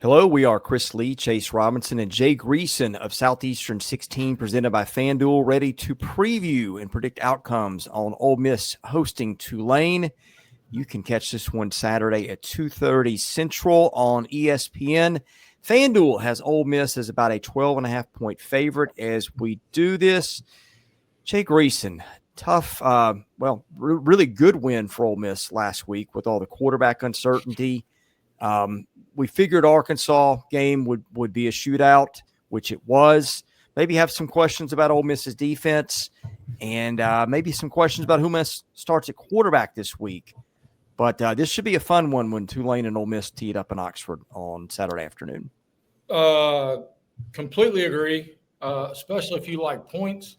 Hello, we are Chris Lee, Chase Robinson, and Jay Greason of Southeastern 16, presented by FanDuel, ready to preview and predict outcomes on Ole Miss hosting Tulane. You can catch this one Saturday at 2:30 Central on ESPN. FanDuel has Ole Miss as about a 12.5-point favorite as we do this. Jay Greason, tough, really good win for Ole Miss last week with all the quarterback uncertainty. We figured Arkansas game would be a shootout, which it was. Maybe have some questions about Ole Miss's defense and maybe some questions about who Miss starts at quarterback this week. But this should be a fun one when Tulane and Ole Miss tee it up in Oxford on Saturday afternoon. Completely agree, especially if you like points,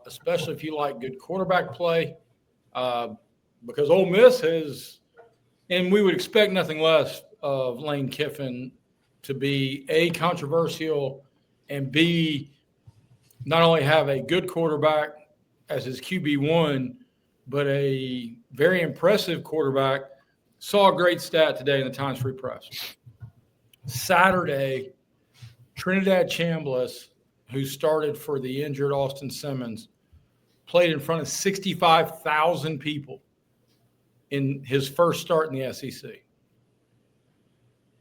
especially if you like good quarterback play, because Ole Miss has – and we would expect nothing less of Lane Kiffin to be A, controversial, and B, not only have a good quarterback as his QB1, but a very impressive quarterback. Saw a great stat today in the Times Free Press. Saturday, Trinidad Chambliss, who started for the injured Austin Simmons, played in front of 65,000 people in his first start in the SEC.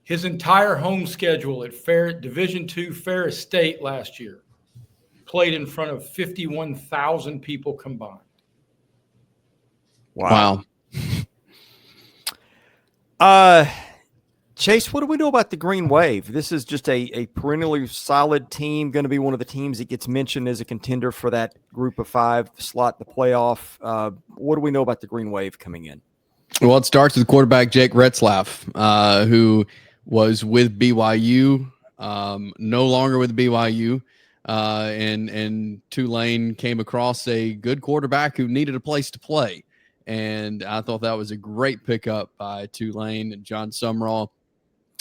His entire home schedule at Division II Ferris State last year played in front of 51,000 people combined. Wow. Chase, what do we know about the Green Wave? This is just a perennially solid team, going to be one of the teams that gets mentioned as a contender for that group of five slot in the playoff. What do we know about the Green Wave coming in? Well, it starts with quarterback Jake Retzlaff, who was with BYU, no longer with BYU, and Tulane came across a good quarterback who needed a place to play. And I thought that was a great pickup by Tulane and John Sumrall,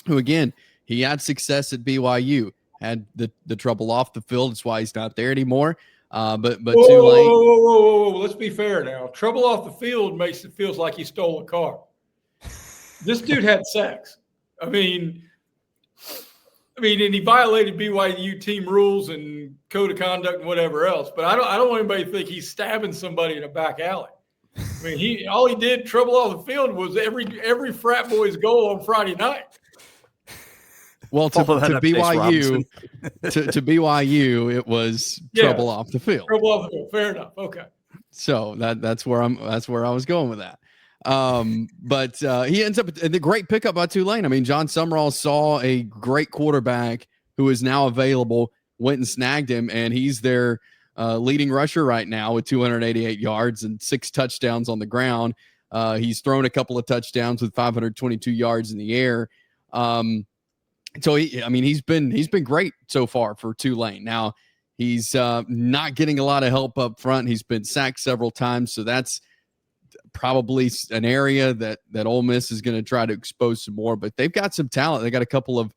who, again, he had success at BYU, had the trouble off the field. That's why he's not there anymore. But Tulane. Whoa. Let's be fair now. Trouble off the field feels like he stole a car. This dude had sex. I mean, and he violated BYU team rules and code of conduct and whatever else. But I don't want anybody to think he's stabbing somebody in a back alley. I mean, all he did trouble off the field was every frat boy's goal on Friday night. Well, to BYU, to BYU, it was trouble off the field. Trouble off the field. Fair enough. Okay. So that's where I was going with that. But he ends up the great pickup by Tulane. I mean, John Sumrall saw a great quarterback who is now available, went and snagged him, and he's their leading rusher right now with 288 yards and 6 touchdowns on the ground. He's thrown a couple of touchdowns with 522 yards in the air. So he's been great so far for Tulane. Now he's not getting a lot of help up front. He's been sacked several times, so that's probably an area that Ole Miss is going to try to expose some more. But they've got some talent. They got a couple of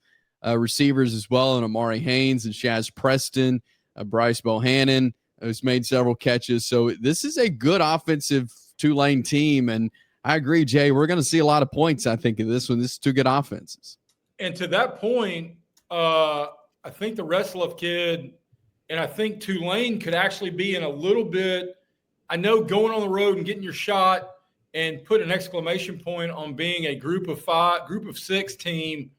receivers as well, and Amari Haynes and Shaz Preston, Bryce Bohannon, who's made several catches. So this is a good offensive Tulane team, and I agree, Jay. We're going to see a lot of points, I think, in this one. This is 2 good offenses. And to that point, I think the Retzlaff kid, and I think Tulane could actually be in a little bit. I know going on the road and getting your shot and put an exclamation point on being a group of 6 team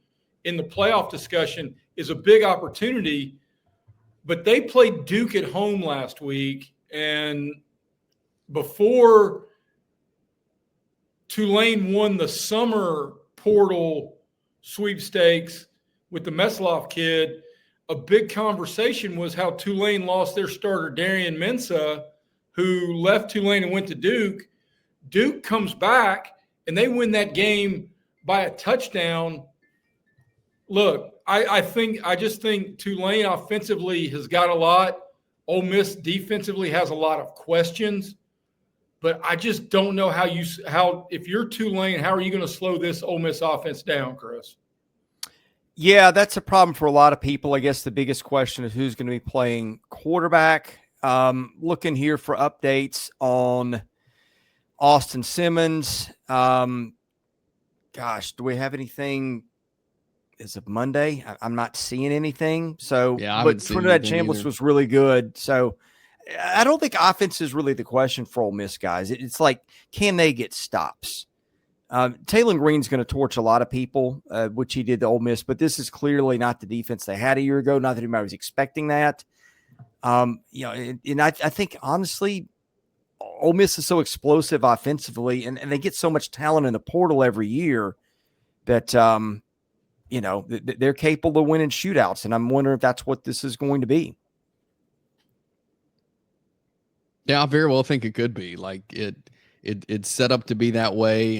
in the playoff discussion is a big opportunity. But they played Duke at home last week, and before Tulane won the summer portal sweepstakes with the Retzlaff kid, a big conversation was how Tulane lost their starter, Darian Mensah, who left Tulane and went to Duke. Duke comes back, and they win that game by a touchdown. Look, I just think Tulane offensively has got a lot. Ole Miss defensively has a lot of questions. But I just don't know how if you're Tulane, how are you going to slow this Ole Miss offense down, Chris? Yeah, that's a problem for a lot of people. I guess the biggest question is who's going to be playing quarterback. Looking here for updates on Austin Simmons. Do we have anything as of Monday. I'm not seeing anything. So, Yeah, I but haven't seen Trinidad anything Chambliss either. was really good. So, I don't think offense is really the question for Ole Miss guys. It's like, can they get stops? Taylor Green's going to torch a lot of people, which he did to Ole Miss, but this is clearly not the defense they had a year ago. Not that anybody was expecting that. And I think honestly, Ole Miss is so explosive offensively, and they get so much talent in the portal every year that they're capable of winning shootouts. And I'm wondering if that's what this is going to be. Yeah, I very well think it could be. Like it's set up to be that way,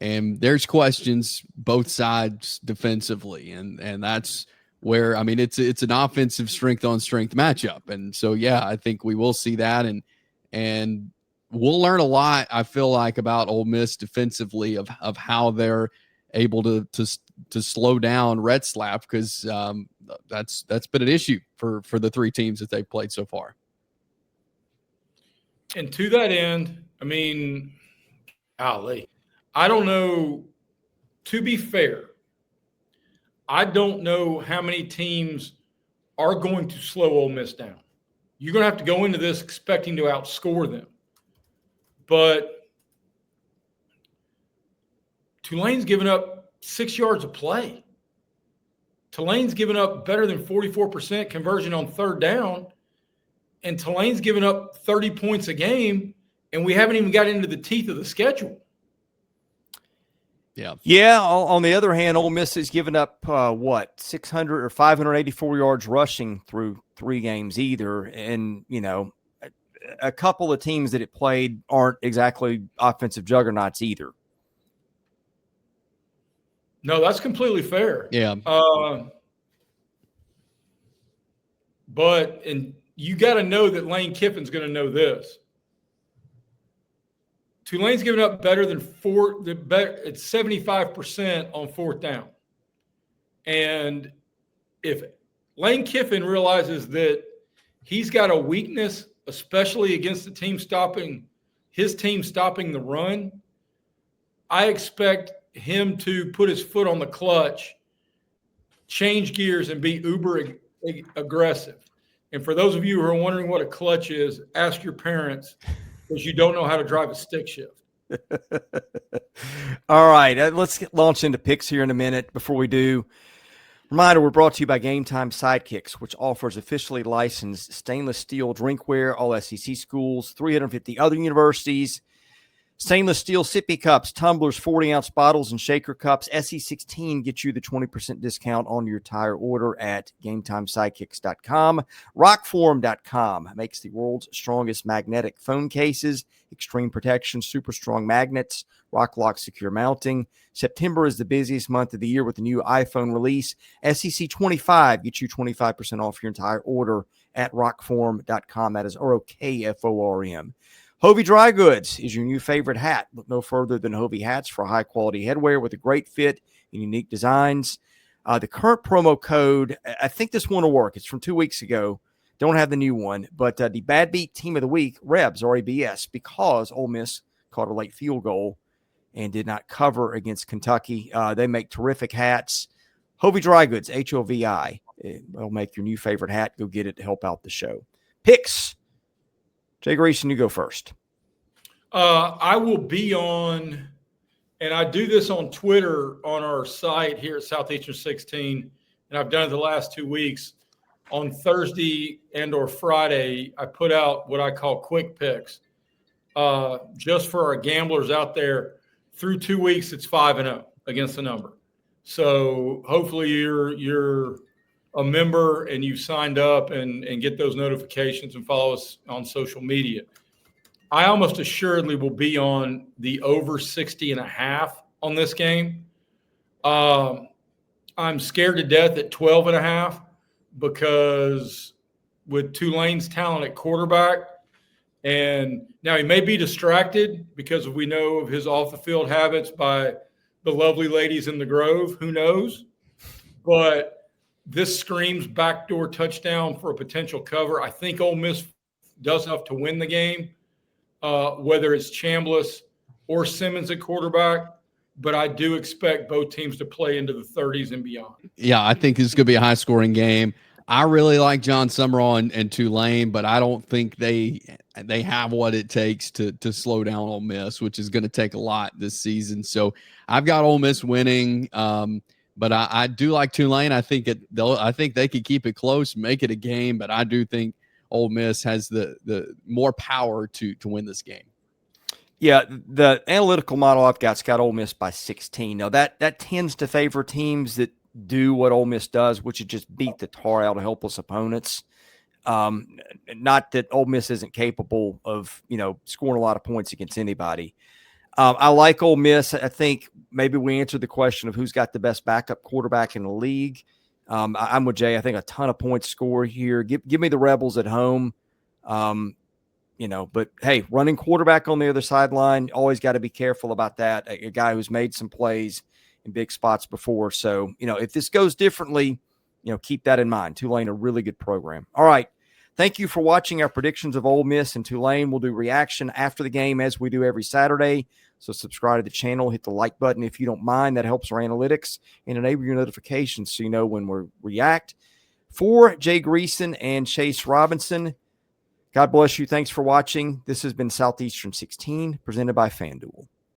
and there's questions both sides defensively, and that's where, I mean, it's an offensive strength on strength matchup, and so yeah, I think we will see that, and we'll learn a lot, I feel like, about Ole Miss defensively of how they're able to slow down Retzlaff, because that's been an issue for the three teams that they've played so far. And to that end, I mean, golly, I don't know. To be fair, I don't know how many teams are going to slow Ole Miss down. You're going to have to go into this expecting to outscore them. But Tulane's given up 6 yards of play. Tulane's given up better than 44% conversion on third down. And Tulane's given up 30 points a game, and we haven't even got into the teeth of the schedule. Yeah. Yeah. On the other hand, Ole Miss has given up 600 or 584 yards rushing through 3 games either. And, a couple of teams that it played aren't exactly offensive juggernauts either. No, that's completely fair. Yeah. But you got to know that Lane Kiffin's going to know this. Tulane's given up better than it's 75% on fourth down. And if Lane Kiffin realizes that he's got a weakness, especially against the team stopping the run, I expect him to put his foot on the clutch, change gears, and be uber aggressive. And for those of you who are wondering what a clutch is, ask your parents, because you don't know how to drive a stick shift. All right, let's launch into picks here in a minute. Before we do, reminder, we're brought to you by GameTime SIDEKICKS, which offers officially licensed stainless steel drinkware, all SEC schools, 350 other universities, stainless steel sippy cups, tumblers, 40-ounce bottles, and shaker cups. SE16 gets you the 20% discount on your entire order at GameTimeSidekicks.com. ROKFORM.com makes the world's strongest magnetic phone cases, extreme protection, super strong magnets, rock lock secure mounting. September is the busiest month of the year with the new iPhone release. SEC25 gets you 25% off your entire order at ROKFORM.com. That is ROKFORM. HOVI Dry Goods is your new favorite hat. Look no further than HOVI hats for high-quality headwear with a great fit and unique designs. The current promo code, I think this one will work. It's from 2 weeks ago. Don't have the new one. But the Bad Beat Team of the Week, Rebs, RABS, because Ole Miss caught a late field goal and did not cover against Kentucky. They make terrific hats. HOVI Dry Goods, HOVI. It'll make your new favorite hat. Go get it to help out the show. Picks. Jay Greason, you go first. I will be on, and I do this on Twitter on our site here at Southeastern 16, and I've done it the last 2 weeks. On Thursday and or Friday, I put out what I call quick picks. Just for our gamblers out there, through 2 weeks, it's 5-0 against the number. So hopefully you're a member and you've signed up and get those notifications and follow us on social media. I almost assuredly will be on the over 60.5 on this game. I'm scared to death at 12.5 because with Tulane's talent at quarterback, and now he may be distracted because we know of his off the field habits by the lovely ladies in the Grove. Who knows? But this screams backdoor touchdown for a potential cover. I think Ole Miss does enough to win the game, whether it's Chambliss or Simmons at quarterback. but I do expect both teams to play into the 30s and beyond. Yeah, I think it's going to be a high-scoring game. I really like John Summerall and Tulane, but I don't think they have what it takes to slow down Ole Miss, which is going to take a lot this season. So I've got Ole Miss winning, but I do like Tulane. I think they could keep it close, make it a game, but I do think Ole Miss has the more power to win this game. Yeah, the analytical model I've got's got Ole Miss by 16. Now that tends to favor teams that do what Ole Miss does, which is just beat the tar out of helpless opponents. Not that Ole Miss isn't capable of, scoring a lot of points against anybody. I like Ole Miss. I think maybe we answered the question of who's got the best backup quarterback in the league. I'm with Jay. I think a ton of points score here. Give me the Rebels at home. But hey, running quarterback on the other sideline, always got to be careful about that. A guy who's made some plays in big spots before. So, if this goes differently, keep that in mind. Tulane, a really good program. All right. Thank you for watching our predictions of Ole Miss and Tulane. We'll do reaction after the game as we do every Saturday. So subscribe to the channel, hit the like button if you don't mind. That helps our analytics, and enable your notifications so you know when we react. For Jay Greason and Chase Robinson, God bless you. Thanks for watching. This has been Southeastern 16, presented by FanDuel.